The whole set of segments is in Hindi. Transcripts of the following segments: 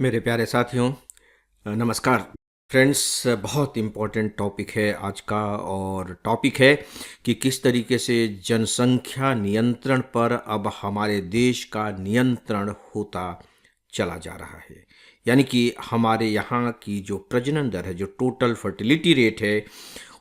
मेरे प्यारे साथियों, नमस्कार। फ्रेंड्स, बहुत इम्पोर्टेंट टॉपिक है आज का। और टॉपिक है कि किस तरीके से जनसंख्या नियंत्रण पर अब हमारे देश का नियंत्रण होता चला जा रहा है। यानी कि हमारे यहाँ की जो प्रजनन दर है, जो टोटल फर्टिलिटी रेट है,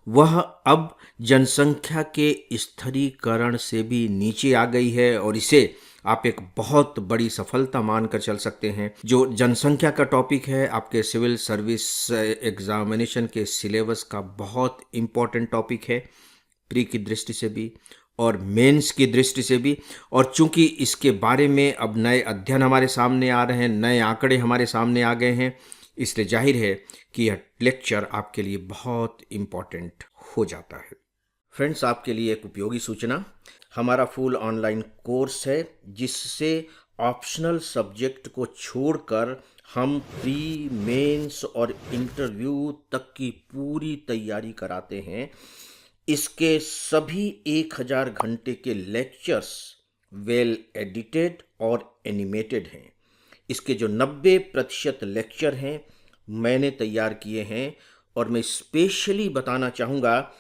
वह अब जनसंख्या के स्थिरीकरण से भी नीचे आ गई है। और इसे आप एक बहुत बड़ी सफलता मानकर चल सकते हैं। जो जनसंख्या का टॉपिक है, आपके सिविल सर्विस एग्जामिनेशन के सिलेबस का बहुत इम्पोर्टेंट टॉपिक है, प्री की दृष्टि से भी और मेंस की दृष्टि से भी। और चूंकि इसके बारे में अब नए अध्ययन हमारे सामने आ रहे हैं, नए आंकड़े हमारे सामने आ गए हैं, इसलिए जाहिर है कि यह लेक्चर आपके लिए बहुत इम्पोर्टेंट हो जाता है। फ्रेंड्स, आपके लिए एक उपयोगी सूचना, हमारा फुल ऑनलाइन कोर्स है जिससे ऑप्शनल सब्जेक्ट को छोड़कर हम प्री, मेंस और इंटरव्यू तक की पूरी तैयारी कराते हैं। इसके सभी 1000 घंटे के लेक्चर्स वेल एडिटेड और एनिमेटेड हैं। इसके जो 90% लेक्चर हैं मैंने तैयार किए हैं। और मैं स्पेशली बताना चाहूँगा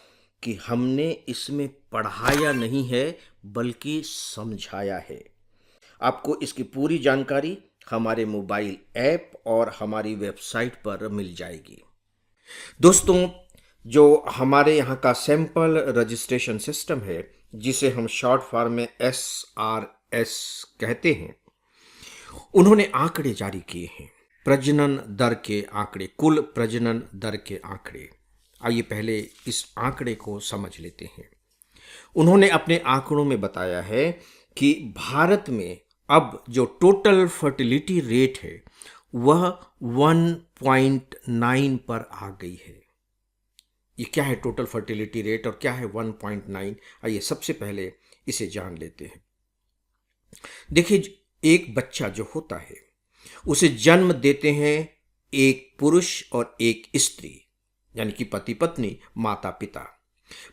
कि हमने इसमें पढ़ाया नहीं है बल्कि समझाया है। आपको इसकी पूरी जानकारी हमारे मोबाइल ऐप और हमारी वेबसाइट पर मिल जाएगी। दोस्तों, जो हमारे यहाँ का सैंपल रजिस्ट्रेशन सिस्टम है, जिसे हम शॉर्ट फॉर्म में SRS कहते हैं, उन्होंने आंकड़े जारी किए हैं, प्रजनन दर के आंकड़े, कुल प्रजनन दर के आंकड़े। आइए पहले इस आंकड़े को समझ लेते हैं। उन्होंने अपने आंकड़ों में बताया है कि भारत में अब जो टोटल फर्टिलिटी रेट है वह 1.9 पर आ गई है। ये क्या है टोटल फर्टिलिटी रेट और क्या है 1.9? आइए सबसे पहले इसे जान लेते हैं। देखिए, एक बच्चा जो होता है उसे जन्म देते हैं एक पुरुष और एक स्त्री, यानी कि पति पत्नी, माता पिता।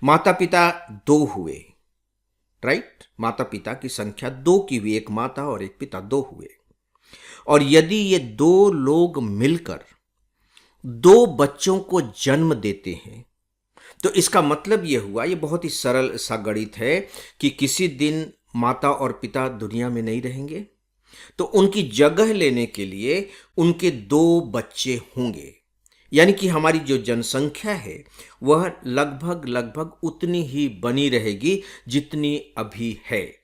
माता पिता दो हुए, राइट? माता पिता की संख्या दो की हुई, एक माता और एक पिता, दो हुए। और यदि ये दो लोग मिलकर दो बच्चों को जन्म देते हैं तो इसका मतलब यह हुआ, ये बहुत ही सरल सा गणित है, कि किसी दिन माता और पिता दुनिया में नहीं रहेंगे तो उनकी जगह लेने के लिए उनके दो बच्चे होंगे। यानी कि हमारी जो जनसंख्या है वह लगभग लगभग उतनी ही बनी रहेगी जितनी अभी है।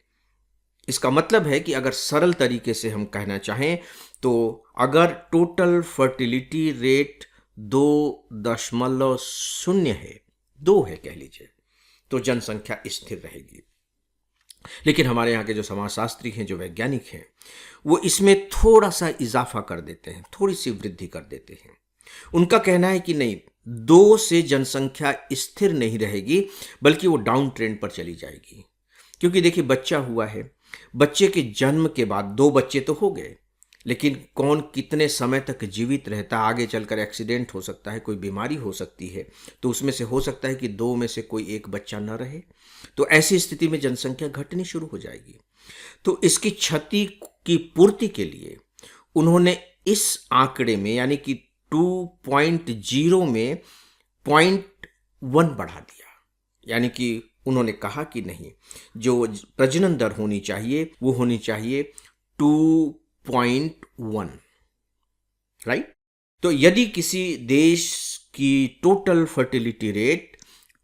इसका मतलब है कि अगर सरल तरीके से हम कहना चाहें तो अगर टोटल फर्टिलिटी रेट 2.0 है, 2 है कह लीजिए, तो जनसंख्या स्थिर रहेगी। लेकिन हमारे यहाँ के जो समाजशास्त्री हैं, जो वैज्ञानिक हैं, वो इसमें थोड़ा सा इजाफा कर देते हैं, थोड़ी सी वृद्धि कर देते हैं। उनका कहना है कि नहीं, 2 से जनसंख्या स्थिर नहीं रहेगी बल्कि वो डाउन ट्रेंड पर चली जाएगी। क्योंकि देखिए, बच्चा हुआ है, बच्चे के जन्म के बाद 2 बच्चे तो हो गए, लेकिन कौन कितने समय तक जीवित रहता, आगे चलकर एक्सीडेंट हो सकता है, कोई बीमारी हो सकती है, तो उसमें से हो सकता है कि 2 में से कोई एक बच्चा न रहे। तो ऐसी स्थिति में जनसंख्या घटनी शुरू हो जाएगी। तो इसकी क्षति की पूर्ति के लिए उन्होंने इस आंकड़े में, यानी कि 2.0 में 0.1 बढ़ा दिया। यानी कि उन्होंने कहा कि नहीं, जो प्रजनन दर होनी चाहिए वो होनी चाहिए 2.1, राइट? तो यदि किसी देश की टोटल फर्टिलिटी रेट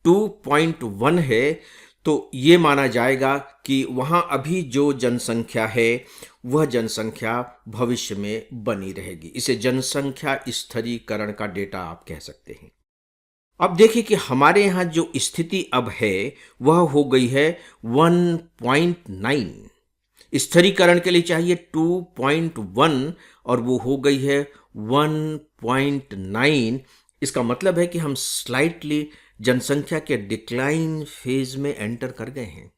2.1 है तो ये माना जाएगा कि वहाँ अभी जो जनसंख्या है वह जनसंख्या भविष्य में बनी रहेगी। इसे जनसंख्या स्थिरीकरण का डेटा आप कह सकते हैं। अब देखिए कि हमारे यहाँ जो स्थिति अब है वह हो गई है 1.9। स्थिरीकरण के लिए चाहिए 2.1 और वो हो गई है 1.9। इसका मतलब है कि हम स्लाइटली जनसंख्या के डिक्लाइन फेज में एंटर कर गए हैं।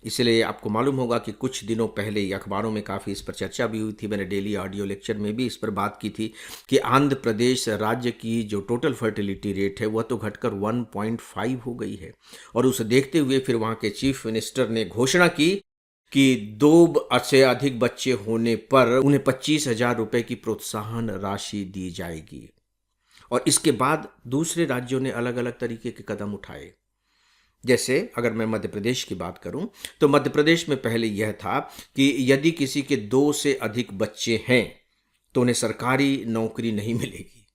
इसलिए आपको मालूम होगा कि कुछ दिनों पहले ही अखबारों में काफ़ी इस पर चर्चा भी हुई थी। मैंने डेली ऑडियो लेक्चर में भी इस पर बात की थी कि आंध्र प्रदेश राज्य की जो टोटल फर्टिलिटी रेट है वह तो घटकर 1.5 हो गई है। और उसे देखते हुए फिर वहाँ के चीफ मिनिस्टर ने घोषणा की कि 2 से अधिक बच्चे होने पर उन्हें 25,000 रुपए की प्रोत्साहन राशि दी जाएगी। और इसके बाद दूसरे राज्यों ने अलग अलग तरीके के कदम उठाए। जैसे अगर मैं मध्य प्रदेश की बात करूं तो मध्य प्रदेश में पहले यह था कि यदि किसी के 2 से अधिक बच्चे हैं तो उन्हें सरकारी नौकरी नहीं मिलेगी।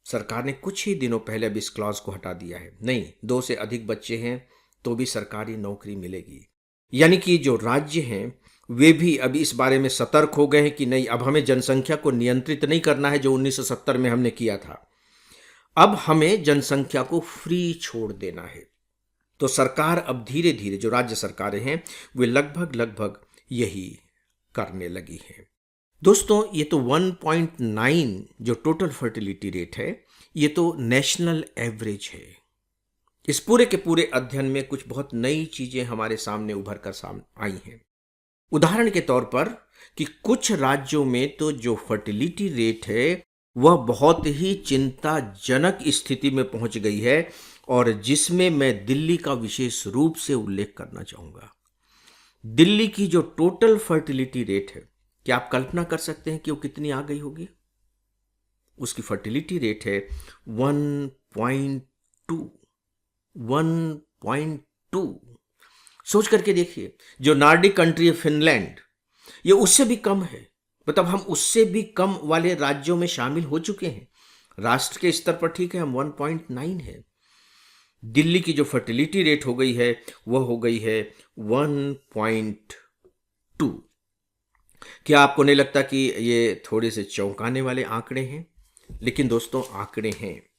सरकार ने कुछ ही दिनों पहले अब इस क्लॉज को हटा दिया है। नहीं, 2 से अधिक बच्चे हैं तो भी सरकारी नौकरी मिलेगी। यानी कि जो राज्य हैं वे भी अभी इस बारे में सतर्क हो गए हैं कि नहीं, अब हमें जनसंख्या को नियंत्रित नहीं करना है जो 1970 में हमने किया था। अब हमें जनसंख्या को फ्री छोड़ देना है। तो सरकार अब धीरे धीरे, जो राज्य सरकारें हैं वे लगभग यही करने लगी हैं। दोस्तों, ये तो 1.9 जो टोटल फर्टिलिटी रेट है, ये तो नेशनल एवरेज है। इस पूरे के पूरे अध्ययन में कुछ बहुत नई चीजें हमारे सामने उभर कर सामने आई हैं। उदाहरण के तौर पर कि कुछ राज्यों में तो जो फर्टिलिटी रेट है वह बहुत ही चिंताजनक स्थिति में पहुंच गई है, और जिसमें मैं दिल्ली का विशेष रूप से उल्लेख करना चाहूंगा। दिल्ली की जो टोटल फर्टिलिटी रेट है, क्या आप कल्पना कर सकते हैं कि वो कितनी आ गई होगी? उसकी फर्टिलिटी रेट है 1.2। 1.2 सोच करके देखिए। जो नॉर्डिक कंट्री है फिनलैंड, ये उससे भी कम है। मतलब हम उससे भी कम वाले राज्यों में शामिल हो चुके हैं। राष्ट्र के स्तर पर ठीक है हम 1.9 है। दिल्ली की जो फर्टिलिटी रेट हो गई है वह हो गई है 1.2। क्या आपको नहीं लगता कि ये थोड़े से चौंकाने वाले आंकड़े हैं? लेकिन दोस्तों, आंकड़े हैं।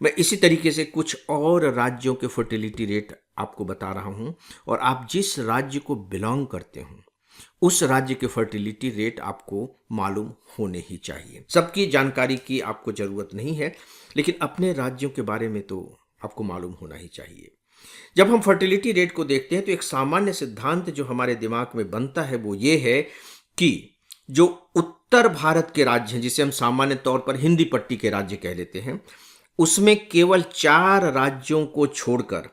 मैं इसी तरीके से कुछ और राज्यों के फर्टिलिटी रेट आपको बता रहा हूं, और आप जिस राज्य को बिलोंग करते हो उस राज्य के फर्टिलिटी रेट आपको मालूम होने ही चाहिए। सबकी जानकारी की आपको जरूरत नहीं है, लेकिन अपने राज्यों के बारे में तो आपको मालूम होना ही चाहिए। जब हम फर्टिलिटी रेट को देखते हैं तो एक सामान्य सिद्धांत जो हमारे दिमाग में बनता है वो ये है कि जो उत्तर भारत के राज्य हैं, जिसे हम सामान्य तौर पर हिंदी पट्टी के राज्य कह लेते हैं, उसमें केवल 4 राज्यों को छोड़कर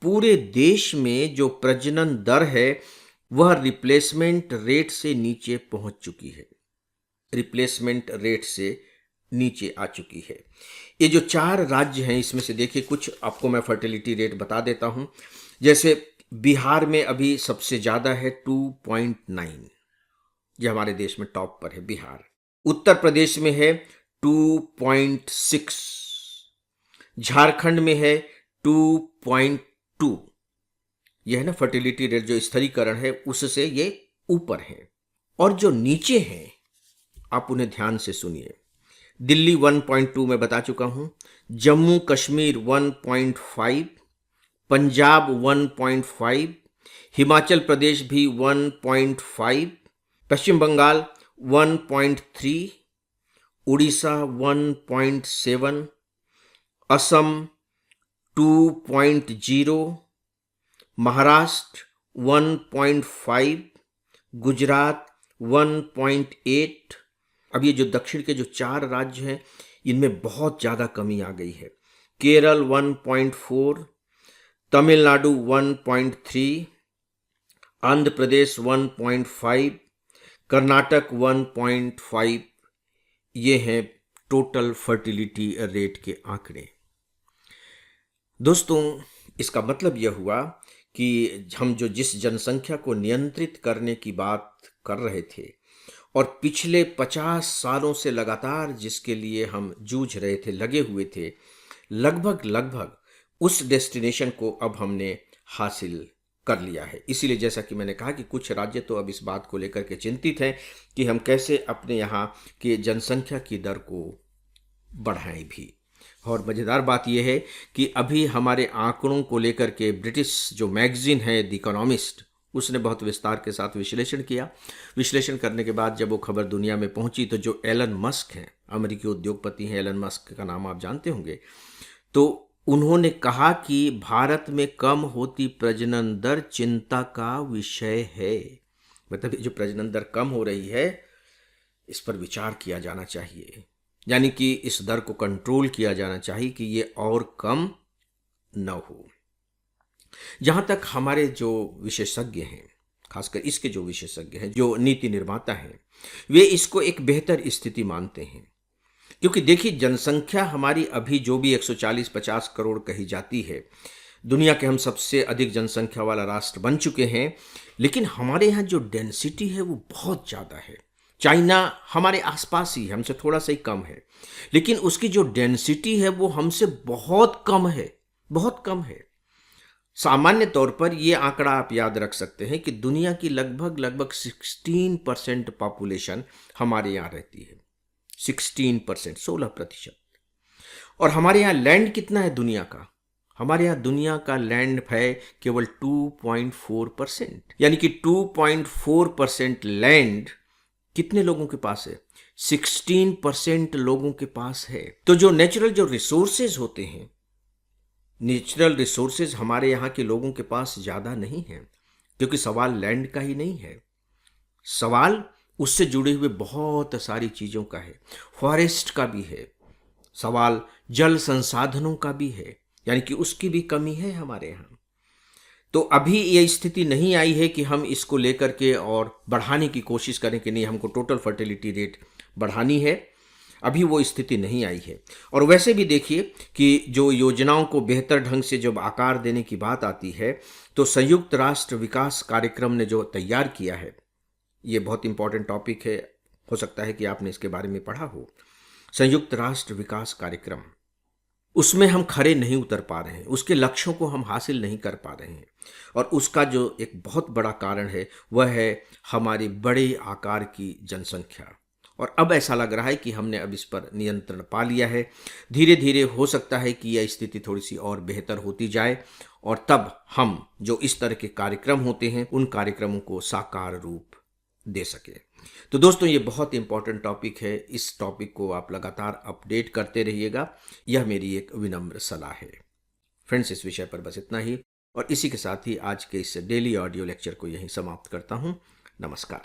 पूरे देश में जो प्रजनन दर है वह रिप्लेसमेंट रेट से नीचे पहुंच चुकी है। रिप्लेसमेंट रेट से नीचे आ चुकी है। ये जो 4 राज्य हैं, इसमें से देखिए कुछ आपको मैं फर्टिलिटी रेट बता देता हूं। जैसे बिहार में अभी सबसे ज्यादा है 2.9, ये हमारे देश में टॉप पर है बिहार। उत्तर प्रदेश में है 2.6, झारखंड में है 2.2। यह है ना फर्टिलिटी रेट, जो स्तरीकरण है उससे ये ऊपर है। और जो नीचे हैं आप उन्हें ध्यान से सुनिए। दिल्ली 1.2 में बता चुका हूं, जम्मू कश्मीर 1.5, पंजाब 1.5, हिमाचल प्रदेश भी 1.5, पश्चिम बंगाल 1.3, उड़ीसा 1.7, असम 2.0, महाराष्ट्र 1.5, गुजरात 1.8। अब ये जो दक्षिण के जो 4 राज्य हैं इनमें बहुत ज़्यादा कमी आ गई है। केरल 1.4, तमिलनाडु 1.3, आंध्र प्रदेश 1.5, कर्नाटक 1.5। ये हैं टोटल फर्टिलिटी रेट के आंकड़े। दोस्तों, इसका मतलब यह हुआ कि हम जिस जनसंख्या को नियंत्रित करने की बात कर रहे थे और पिछले 50 सालों से लगातार जिसके लिए हम जूझ रहे थे, लगे हुए थे, लगभग उस डेस्टिनेशन को अब हमने हासिल कर लिया है। इसीलिए जैसा कि मैंने कहा कि कुछ राज्य तो अब इस बात को लेकर के चिंतित हैं कि हम कैसे अपने यहाँ की जनसंख्या की दर को बढ़ाएं भी। और मज़ेदार बात यह है कि अभी हमारे आंकड़ों को लेकर के ब्रिटिश जो मैगजीन है द इकोनॉमिस्ट, उसने बहुत विस्तार के साथ विश्लेषण किया। विश्लेषण करने के बाद जब वो खबर दुनिया में पहुंची तो जो एलन मस्क हैं, अमेरिकी उद्योगपति हैं, एलन मस्क का नाम आप जानते होंगे, तो उन्होंने कहा कि भारत में कम होती प्रजनन दर चिंता का विषय है। मतलब ये जो प्रजनन दर कम हो रही है इस पर विचार किया जाना चाहिए, यानी कि इस दर को कंट्रोल किया जाना चाहिए कि ये और कम न हो। जहाँ तक हमारे जो विशेषज्ञ हैं, खासकर इसके जो विशेषज्ञ हैं, जो नीति निर्माता हैं, वे इसको एक बेहतर स्थिति मानते हैं। क्योंकि देखिए, जनसंख्या हमारी अभी जो भी 140-50 करोड़ कही जाती है, दुनिया के हम सबसे अधिक जनसंख्या वाला राष्ट्र बन चुके हैं, लेकिन हमारे यहाँ जो डेंसिटी है वो बहुत ज़्यादा है। चाइना हमारे आसपास ही, हमसे थोड़ा सा ही कम है, लेकिन उसकी जो डेंसिटी है वो हमसे बहुत कम है, बहुत कम है। सामान्य तौर पर ये आंकड़ा आप याद रख सकते हैं कि दुनिया की लगभग लगभग 16% पॉपुलेशन हमारे यहाँ रहती है। 16%, 16%। और हमारे यहाँ लैंड कितना है दुनिया का? हमारे यहाँ दुनिया का लैंड है केवल 2.4%, यानी कि 2.4% लैंड कितने लोगों के पास है? 16% लोगों के पास है। तो जो नेचुरल जो रिसोर्सेज होते हैं, नेचुरल रिसोर्सेज हमारे यहाँ के लोगों के पास ज़्यादा नहीं है, क्योंकि सवाल लैंड का ही नहीं है, सवाल उससे जुड़े हुए बहुत सारी चीज़ों का है। फॉरेस्ट का भी है सवाल, जल संसाधनों का भी है, यानी कि उसकी भी कमी है हमारे यहाँ। तो अभी ये स्थिति नहीं आई है कि हम इसको लेकर के और बढ़ाने की कोशिश करें कि नहीं, हमको टोटल फर्टिलिटी रेट बढ़ानी है, अभी वो स्थिति नहीं आई है। और वैसे भी देखिए कि जो योजनाओं को बेहतर ढंग से जब आकार देने की बात आती है, तो संयुक्त राष्ट्र विकास कार्यक्रम ने जो तैयार किया है, ये बहुत इंपॉर्टेंट टॉपिक है, हो सकता है कि आपने इसके बारे में पढ़ा हो। संयुक्त राष्ट्र विकास कार्यक्रम, उसमें हम खरे नहीं उतर पा रहे हैं, उसके लक्ष्यों को हम हासिल नहीं कर पा रहे हैं। और उसका जो एक बहुत बड़ा कारण है वह है हमारी बड़े आकार की जनसंख्या। और अब ऐसा लग रहा है कि हमने अब इस पर नियंत्रण पा लिया है। धीरे धीरे हो सकता है कि यह स्थिति थोड़ी सी और बेहतर होती जाए, और तब हम जो इस तरह के कार्यक्रम होते हैं उन कार्यक्रमों को साकार रूप दे सके। तो दोस्तों, ये बहुत इंपॉर्टेंट टॉपिक है, इस टॉपिक को आप लगातार अपडेट करते रहिएगा, यह मेरी एक विनम्र सलाह है। फ्रेंड्स, इस विषय पर बस इतना ही, और इसी के साथ ही आज के इस डेली ऑडियो लेक्चर को यहीं समाप्त करता हूँ। नमस्कार।